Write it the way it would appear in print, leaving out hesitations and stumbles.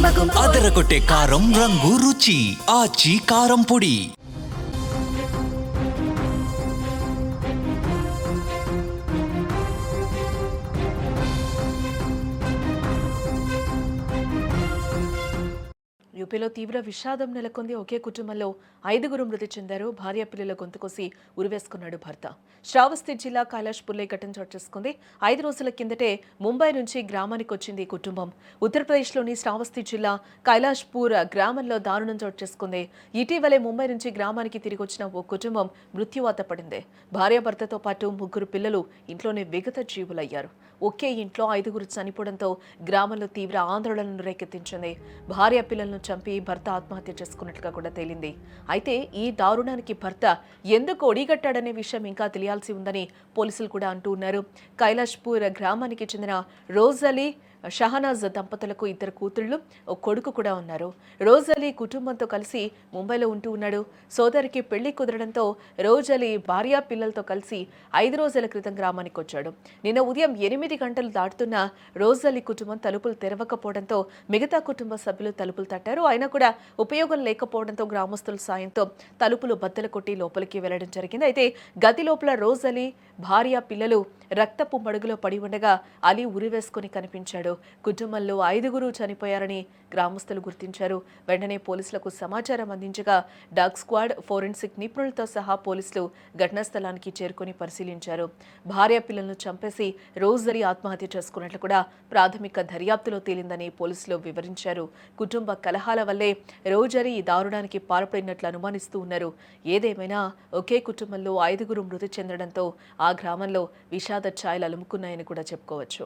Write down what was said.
అదరగొట్టే కారం రంగు రుచి ఆచి కారం పొడి. యూపీలో తీవ్ర విషాదం నెలకొంది. ఒకే కుటుంబంలో 5గురు మృతి చెందారు. భార్య పిల్లల గొంతుకోసి ఉరివేసుకున్నాడు భర్త. శ్రావస్తి జిల్లా కైలాష్పూర్లో ఈ ఘటన చోటు చేసుకుంది. 5 రోజుల కిందటే ముంబై నుంచి గ్రామానికి వచ్చింది ఈ కుటుంబం. ఉత్తరప్రదేశ్లోని శ్రావస్తి జిల్లా కైలాష్పూర్ గ్రామంలో దారుణం చోటు చేసుకుంది. ఇటీవలే ముంబై నుంచి గ్రామానికి తిరిగి వచ్చిన ఓ కుటుంబం మృత్యువాత పడింది. భార్య భర్తతో పాటు 3 పిల్లలు ఇంట్లోనే విగత జీవులయ్యారు. ఒకే ఇంట్లో 5గురు చనిపోవడంతో గ్రామంలో తీవ్ర ఆందోళనను రేకెత్తించింది. భార్య పిల్లలను చంపి భర్త ఆత్మహత్య చేసుకున్నట్లుగా కూడా తేలింది. అయితే ఈ దారుణానికి భర్త ఎందుకు ఒడిగట్టాడనే విషయం ఇంకా తెలియాల్సి ఉందని పోలీసులు కూడా అంటూ ఉన్నారు. కైలాష్పూర్ గ్రామానికి చెందిన రోజలీ షహనాజ్ దంపతులకు 2 కూతుళ్లు, ఓ కొడుకు కూడా ఉన్నారు. రోజలీ కుటుంబంతో కలిసి ముంబైలో ఉంటూ ఉన్నాడు. సోదరికి పెళ్లి కుదరడంతో రోజలీ భార్య పిల్లలతో కలిసి 5 రోజుల క్రితం గ్రామానికి వచ్చాడు. నిన్న ఉదయం 8 గంటలు దాటుతున్న రోజలీ కుటుంబం తలుపులు తెరవకపోవడంతో మిగతా కుటుంబ సభ్యులు తలుపులు తట్టారు. అయినా కూడా ఉపయోగం లేకపోవడంతో గ్రామస్తుల సాయంతో తలుపులు బద్దలు కొట్టి లోపలికి వెళ్లడం జరిగింది. అయితే గది లోపల రోజలీ భార్య పిల్లలు రక్తపు మడుగులో పడి ఉండగా అలీ ఉరివేసుకుని కనిపించాడు. కుటుంబంలో 5గురు చనిపోయారని గ్రామస్తులు గుర్తించారు. వెంటనే పోలీసులకు సమాచారం అందించగా డాగ్ స్క్వాడ్, ఫోరెన్సిక్ నిపుణులతో సహా పోలీసులు ఘటనా స్థలానికి చేరుకుని పరిశీలించారు. భార్య పిల్లలను చంపేసి రోజలీ ఆత్మహత్య చేసుకున్నట్లు కూడా ప్రాథమిక దర్యాప్తులో తేలిందని పోలీసులు వివరించారు. కుటుంబ కలహాల వల్లే రోజలీ ఈ దారుణానికి పాల్పడినట్లు అనుమానిస్తూ ఉన్నారు. ఏదేమైనా ఒకే కుటుంబంలో 5గురు మృతి చెందడంతో ఆ గ్రామంలో విషాద ఛాయలు అలుముకున్నాయని కూడా చెప్పుకోవచ్చు.